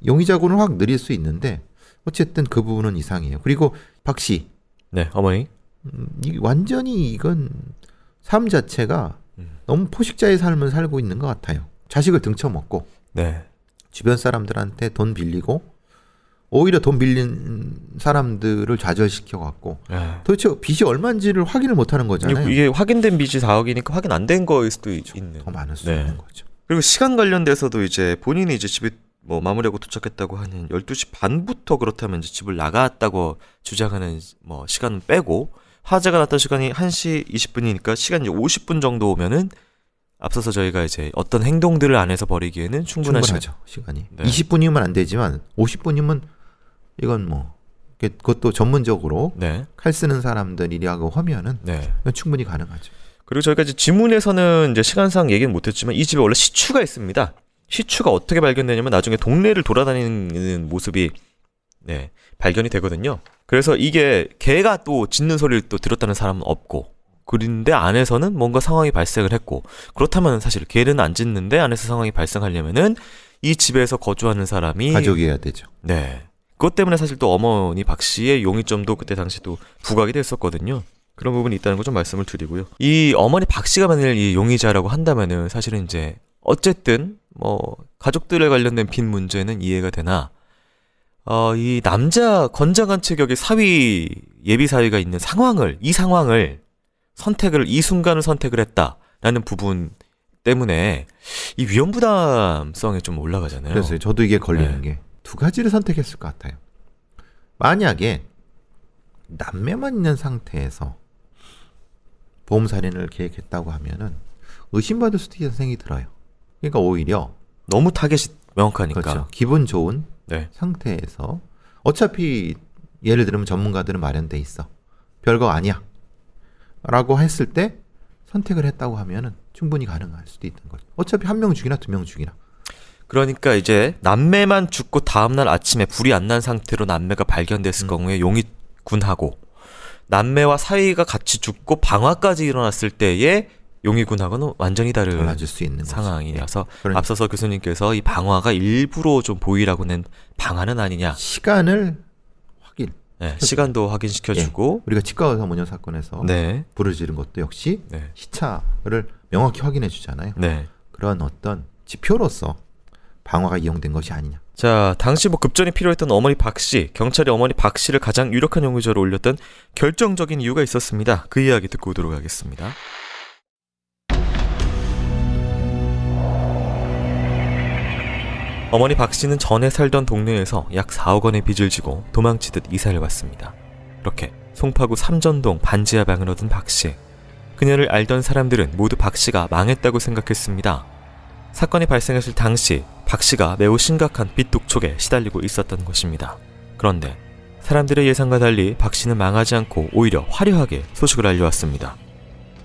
용의자군을 확 늘릴 수 있는데, 어쨌든 그 부분은 이상해요. 그리고 박 씨, 네, 어머니, 완전히 이건 삶 자체가 너무 포식자의 삶을 살고 있는 것 같아요. 자식을 등쳐먹고 네. 주변 사람들한테 돈 빌리고 오히려 돈 빌린 사람들을 좌절시켜갖고 네. 도대체 빚이 얼마인지를 확인을 못하는 거잖아요. 이게 확인된 빚이 4억이니까 확인 안 된 거일 수도 있는. 더 많을 수 네. 있는 거죠. 그리고 시간 관련돼서도 이제 본인이 이제 집에 뭐 마무리하고 도착했다고 하는 12시 반부터 그렇다면 이제 집을 나갔다고 주장하는 뭐 시간은 빼고 화재가 났던 시간이 1시 20분이니까 시간이 50분 정도 오면은 앞서서 저희가 이제 어떤 행동들을 안 해서 버리기에는 충분한 충분하죠. 시간이. 네. 20분이면 안 되지만 50분이면 이건 뭐 그것도 전문적으로 네. 칼 쓰는 사람들이라고 하면은 네. 충분히 가능하죠. 그리고 저희가 이제 지문에서는 이제 시간상 얘기는 못했지만 이 집에 원래 시추가 있습니다. 시추가 어떻게 발견되냐면 나중에 동네를 돌아다니는 모습이 네, 발견이 되거든요. 그래서 이게 개가 또 짖는 소리를 또 들었다는 사람은 없고 그런데 안에서는 뭔가 상황이 발생을 했고 그렇다면 사실 개는 안 짖는데 안에서 상황이 발생하려면은 이 집에서 거주하는 사람이 가족이어야 되죠. 네. 그것 때문에 사실 또 어머니 박 씨의 용의점도 그때 당시 또 부각이 됐었거든요. 그런 부분이 있다는 거 좀 말씀을 드리고요. 이 어머니 박 씨가 만일 이 용의자라고 한다면은 사실은 이제 어쨌든 뭐 가족들에 관련된 빈 문제는 이해가 되나 이 남자 건장한 체격의 사위 예비 사위가 있는 이 상황을 이 순간을 선택을 했다라는 부분 때문에 이 위험 부담성이 좀 올라가잖아요. 그래서 저도 이게 걸리는 네. 게 두 가지를 선택했을 것 같아요. 만약에 남매만 있는 상태에서 보험 살인을 계획했다고 하면은 의심받을 수도 있는 생각이 들어요. 그러니까 오히려 너무 타겟이 명확하니까. 그렇죠. 기분 좋은 네. 상태에서 어차피 예를 들면 전문가들은 마련돼 있어. 별거 아니야. 라고 했을 때 선택을 했다고 하면은 충분히 가능할 수도 있는 거죠. 어차피 한 명 죽이나 두 명 죽이나. 그러니까 이제 남매만 죽고 다음날 아침에 불이 안 난 상태로 남매가 발견됐을 경우에 용의군하고 남매와 사위가 같이 죽고 방화까지 일어났을 때의 용의군하고는 완전히 다른 달라질 수 있는 상황이라서 그러니까. 앞서서 교수님께서 이 방화가 일부러 좀 보이라고 낸 방화는 아니냐. 시간을 확인. 네, 시간도 확인시켜주고 우리가 치과 의사 모녀 사건에서 네. 불을 지른 것도 역시 네. 시차를 명확히 확인해 주잖아요. 네. 그런 어떤 지표로서 방화가 이용된 것이 아니냐. 자, 당시 뭐 급전이 필요했던 어머니 박 씨, 경찰이 어머니 박 씨를 가장 유력한 용의자로 올렸던 결정적인 이유가 있었습니다. 그 이야기 듣고 오도록 하겠습니다. 어머니 박 씨는 전에 살던 동네에서 약 4억 원의 빚을 지고 도망치듯 이사를 왔습니다. 그렇게 송파구 삼전동 반지하 방을 얻은 박 씨. 그녀를 알던 사람들은 모두 박 씨가 망했다고 생각했습니다. 사건이 발생했을 당시 박 씨가 매우 심각한 빚 독촉에 시달리고 있었던 것입니다. 그런데 사람들의 예상과 달리 박 씨는 망하지 않고 오히려 화려하게 소식을 알려왔습니다.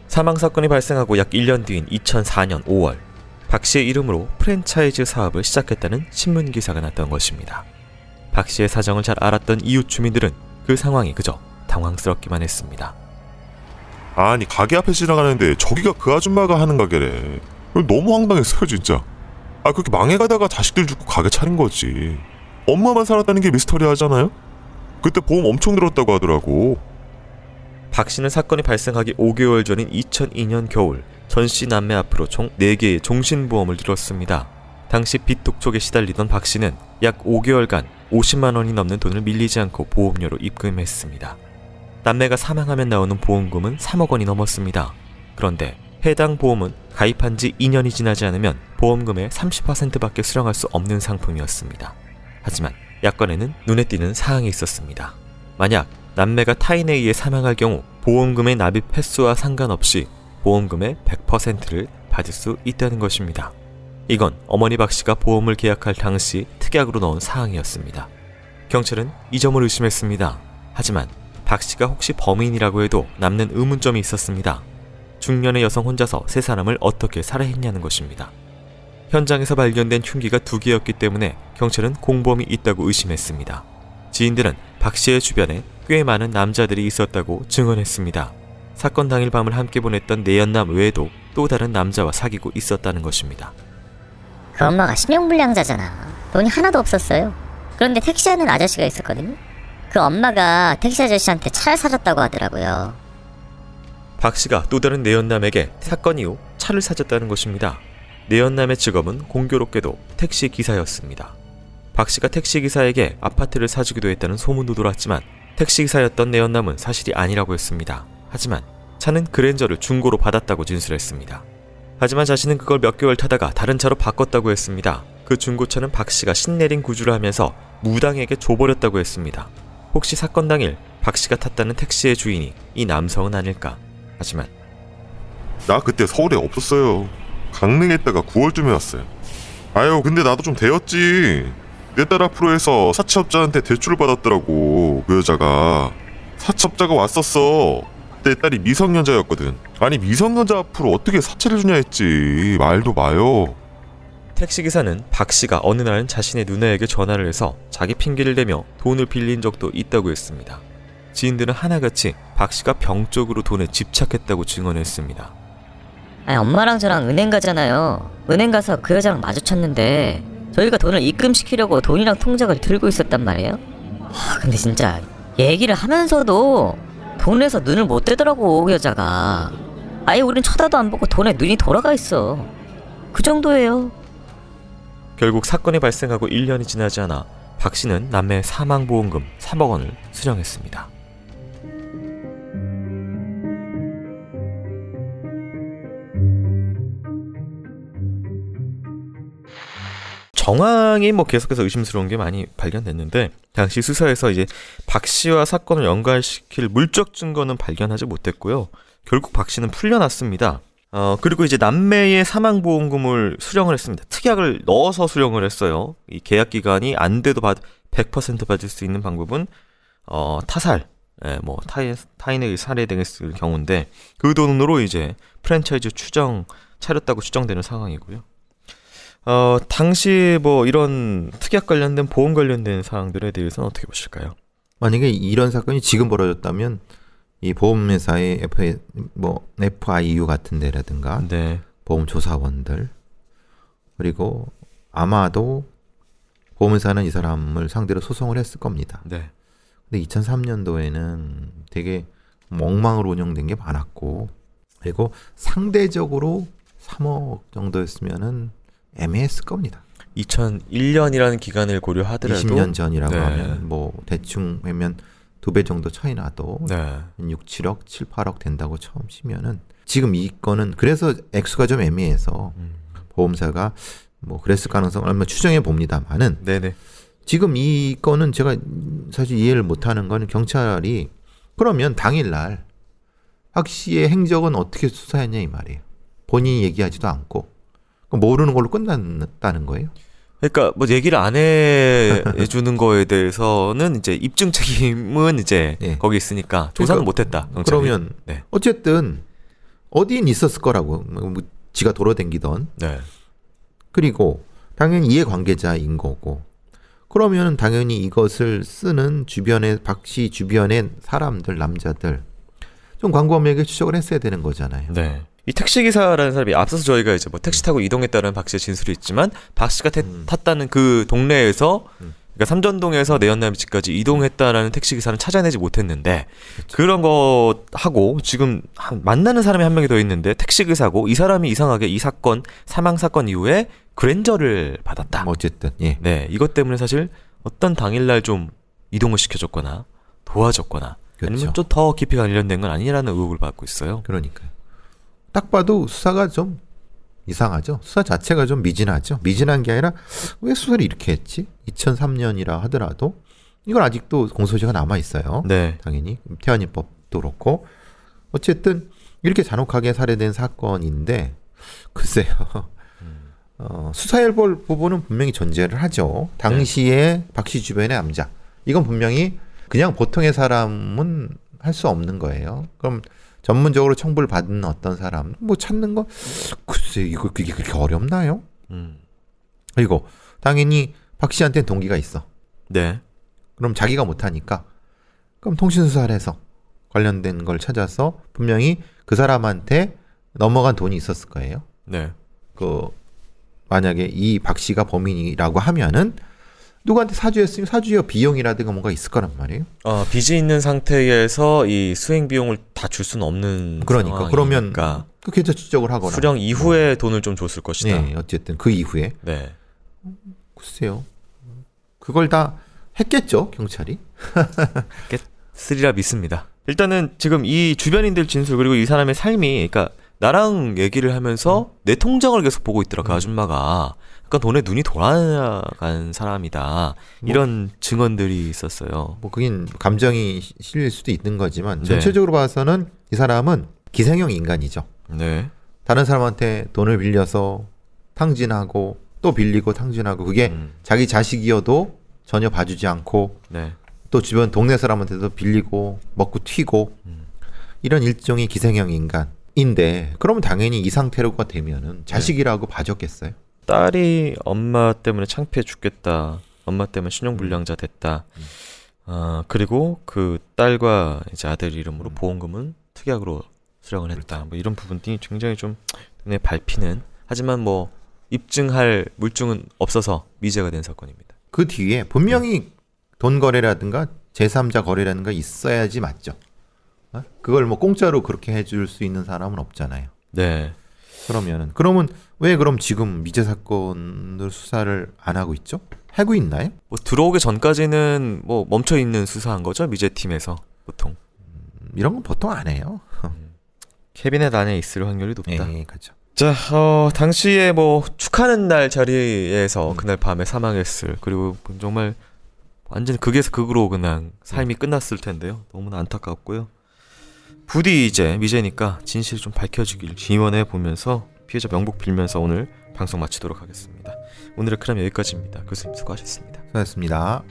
사망사건이 발생하고 약 1년 뒤인 2004년 5월 박 씨의 이름으로 프랜차이즈 사업을 시작했다는 신문기사가 났던 것입니다. 박 씨의 사정을 잘 알았던 이웃 주민들은 그 상황이 그저 당황스럽기만 했습니다. 아니 가게 앞에 지나가는데 저기가 그 아줌마가 하는 가게래. 너무 황당했어요 진짜. 그렇게 망해가다가 자식들 죽고 가게 차린 거지. 엄마만 살았다는 게 미스터리하잖아요. 그때 보험 엄청 들었다고 하더라고. 박 씨는 사건이 발생하기 5개월 전인 2002년 겨울 전씨 남매 앞으로 총 4개의 종신보험을 들었습니다. 당시 빚 독촉에 시달리던 박 씨는 약 5개월간 50만 원이 넘는 돈을 밀리지 않고 보험료로 입금했습니다. 남매가 사망하면 나오는 보험금은 3억 원이 넘었습니다. 그런데 해당 보험은 가입한 지 2년이 지나지 않으면 보험금의 30%밖에 수령할 수 없는 상품이었습니다. 하지만 약관에는 눈에 띄는 사항이 있었습니다. 만약 남매가 타인에 의해 사망할 경우 보험금의 납입 횟수와 상관없이 보험금의 100%를 받을 수 있다는 것입니다. 이건 어머니 박 씨가 보험을 계약할 당시 특약으로 넣은 사항이었습니다. 경찰은 이 점을 의심했습니다. 하지만 박 씨가 혹시 범인이라고 해도 남는 의문점이 있었습니다. 중년의 여성 혼자서 세 사람을 어떻게 살해했냐는 것입니다. 현장에서 발견된 흉기가 2개였기 때문에 경찰은 공범이 있다고 의심했습니다. 지인들은 박 씨의 주변에 꽤 많은 남자들이 있었다고 증언했습니다. 사건 당일 밤을 함께 보냈던 내연남 외에도 또 다른 남자와 사귀고 있었다는 것입니다. 그 엄마가 신용불량자잖아. 돈이 하나도 없었어요. 그런데 택시하는 아저씨가 있었거든요. 그 엄마가 택시 아저씨한테 차를 사줬다고 하더라고요. 박 씨가 또 다른 내연남에게 사건 이후 차를 사줬다는 것입니다. 내연남의 직업은 공교롭게도 택시 기사였습니다. 박 씨가 택시 기사에게 아파트를 사주기도 했다는 소문도 돌았지만 택시 기사였던 내연남은 사실이 아니라고 했습니다. 하지만 차는 그랜저를 중고로 받았다고 진술했습니다. 하지만 자신은 그걸 몇 개월 타다가 다른 차로 바꿨다고 했습니다. 그 중고차는 박 씨가 신내린 구주를 하면서 무당에게 줘버렸다고 했습니다. 혹시 사건 당일 박 씨가 탔다는 택시의 주인이 이 남성은 아닐까? 하지만 나 그때 서울에 없었어요. 강릉에 있다가 9월쯤에 왔어요. 아유 근데 나도 좀 되었지. 내 딸 앞으로 해서 사채업자한테 대출을 받았더라고. 그 여자가 사채업자가 왔었어. 내 딸이 미성년자였거든. 아니 미성년자 앞으로 어떻게 사채를 주냐 했지. 말도 마요. 택시기사는 박 씨가 어느 날은 자신의 누나에게 전화를 해서 자기 핑계를 대며 돈을 빌린 적도 있다고 했습니다. 지인들은 하나같이 박 씨가 병 쪽으로 돈에 집착했다고 증언했습니다. 아니, 엄마랑 저랑 은행 가잖아요. 은행 가서 그 여자랑 마주쳤는데 저희가 돈을 입금시키려고 돈이랑 통장을 들고 있었단 말이에요. 근데 진짜 얘기를 하면서도 돈에서 눈을 못 떼더라고 그 여자가. 아예 우린 쳐다도 안 보고 돈에 눈이 돌아가 있어. 그 정도예요. 결국 사건이 발생하고 1년이 지나지 않아 박 씨는 남매의 사망보험금 3억 원을 수령했습니다. 정황이 계속해서 의심스러운 게 많이 발견됐는데 당시 수사에서 이제 박 씨와 사건을 연관시킬 물적 증거는 발견하지 못했고요. 결국 박 씨는 풀려났습니다. 그리고 이제 남매의 사망보험금을 수령을 했습니다. 특약을 넣어서 수령을 했어요. 이 계약 기간이 안 돼도 100% 받을 수 있는 방법은 타살, 타인에게 살해당했을 경우인데 그 돈으로 이제 프랜차이즈 차렸다고 추정되는 상황이고요. 당시 이런 특약 관련된 보험 관련된 사항들에 대해서는 어떻게 보실까요? 만약에 이런 사건이 지금 벌어졌다면 이 보험회사의 FIU 같은 데라든가 네. 보험조사원들 그리고 아마도 보험회사는 이 사람을 상대로 소송을 했을 겁니다. 네. 근데 2003년도에는 되게 엉망으로 운영된 게 많았고 그리고 상대적으로 3억 정도였으면은 애매했을 겁니다. 2001년이라는 기간을 고려하더라도 20년 전이라고 네. 하면 대충 하면 2배 정도 차이 나도 네. 6, 7억, 7, 8억 된다고 처음 치면은 지금 이 건은 그래서 액수가 좀 애매해서 보험사가 그랬을 가능성을 얼마 추정해 봅니다만은 네네. 지금 이 건은 제가 사실 이해를 못하는 거는 경찰이 그러면 당일날 박 씨의 행적은 어떻게 수사했냐 이 말이에요. 본인이 얘기하지도 않고 모르는 걸로 끝났다는 거예요. 그러니까 얘기를 안 해주는 거에 대해서는 이제 입증 책임은 이제 네. 거기 있으니까 조사는 못했다. 경찰이. 그러면 네. 어쨌든 어디엔 있었을 거라고 지가 돌아다니던 네. 그리고 당연히 이해관계자인 거고 그러면 당연히 이것을 쓰는 주변의 박 씨 주변의 사람들 남자들 좀 광범위하게 추적을 했어야 되는 거잖아요. 네. 이 택시기사라는 사람이 앞서서 저희가 이제 택시 타고 이동했다는 박 씨의 진술이 있지만 박 씨가 탔다는 그 동네에서 그러니까 삼전동에서 내연남 집까지 이동했다라는 택시기사는 찾아내지 못했는데 그렇죠. 그런 거 하고 지금 만나는 사람이 한 명이 더 있는데 택시기사고 이 사람이 이상하게 이 사건 사망 사건 이후에 그랜저를 받았다. 어쨌든 예. 네, 이것 때문에 사실 어떤 당일날 좀 이동을 시켜줬거나 도와줬거나 그렇죠. 아니면 좀 더 깊이 관련된 건 아니라는 의혹을 받고 있어요. 그러니까요. 딱 봐도 수사가 좀 이상하죠. 수사 자체가 좀 미진하죠. 미진한 게 아니라 왜 수사를 이렇게 했지? 2003년이라 하더라도 이건 아직도 공소시효가 남아 있어요. 네. 당연히 태안이법도 그렇고 어쨌든 이렇게 잔혹하게 살해된 사건인데 글쎄요. 수사할 부분은 분명히 존재를 하죠. 당시에 박 씨 주변의 남자 이건 분명히 그냥 보통의 사람은 할 수 없는 거예요. 그럼 전문적으로 청부를 받은 어떤 사람 찾는 거 글쎄 이거 그게 그렇게 어렵나요? 그리고 당연히 박 씨한테는 동기가 있어. 네. 그럼 자기가 못하니까 그럼 통신수사를 해서 관련된 걸 찾아서 분명히 그 사람한테 넘어간 돈이 있었을 거예요. 네. 만약에 이 박 씨가 범인이라고 하면은 누구한테 사주했으면 사주여 비용이라든가 뭔가 있을 거란 말이에요. 빚이 있는 상태에서 이 수행 비용을 다 줄 수는 없는 그러니까 그러면 그 계좌 추적을 하거나 수령 이후에 돈을 좀 줬을 것이다. 네, 어쨌든 그 이후에. 네. 글쎄요. 그걸 다 했겠죠, 경찰이. 했으리라 믿습니다. 일단은 지금 이 주변인들 진술 그리고 이 사람의 삶이 그러니까 나랑 얘기를 하면서 내 통장을 계속 보고 있더라. 그 아줌마가. 약간 돈에 눈이 돌아간 사람이다. 이런 증언들이 있었어요. 뭐 그긴 감정이 실릴 수도 있는 거지만 네. 전체적으로 봐서는 이 사람은 기생형 인간이죠. 네. 다른 사람한테 돈을 빌려서 탕진하고 또 빌리고 탕진하고 그게 자기 자식이어도 전혀 봐주지 않고 네. 또 주변 동네 사람한테도 빌리고 먹고 튀고 이런 일종의 기생형 인간인데 그러면 당연히 이 상태로가 되면은 자식이라고 봐줬겠어요? 딸이 엄마 때문에 창피해 죽겠다. 엄마 때문에 신용불량자 됐다. 그리고 그 딸과 이제 아들 이름으로 보험금은 특약으로 수령을 했다. 뭐 이런 부분들이 굉장히 좀 눈에 밟히는 하지만 뭐 입증할 물증은 없어서 미제가 된 사건입니다. 그 뒤에 분명히 돈 거래라든가 제3자 거래라든가 있어야지 맞죠. 그걸 뭐 공짜로 그렇게 해줄 수 있는 사람은 없잖아요. 네. 그러면 왜 그럼 지금 미제 사건을 수사를 안 하고 있죠? 하고 있나요? 뭐 들어오기 전까지는 뭐 멈춰 있는 수사한 거죠 미제팀에서 보통. 이런 건 보통 안 해요. 캐비넷 안에 있을 확률이 높다. 네, 그렇죠. 자, 당시에 뭐 축하는 날 자리에서 그날 밤에 사망했을 그리고 정말 완전 극에서 극으로 그냥 삶이 끝났을 텐데요. 너무나 안타깝고요. 부디 이제 미제니까 진실이 좀 밝혀지길 기원해 보면서 피해자 명복 빌면서 오늘 방송 마치도록 하겠습니다. 오늘의 크람 여기까지입니다. 교수님 수고하셨습니다. 수고하셨습니다.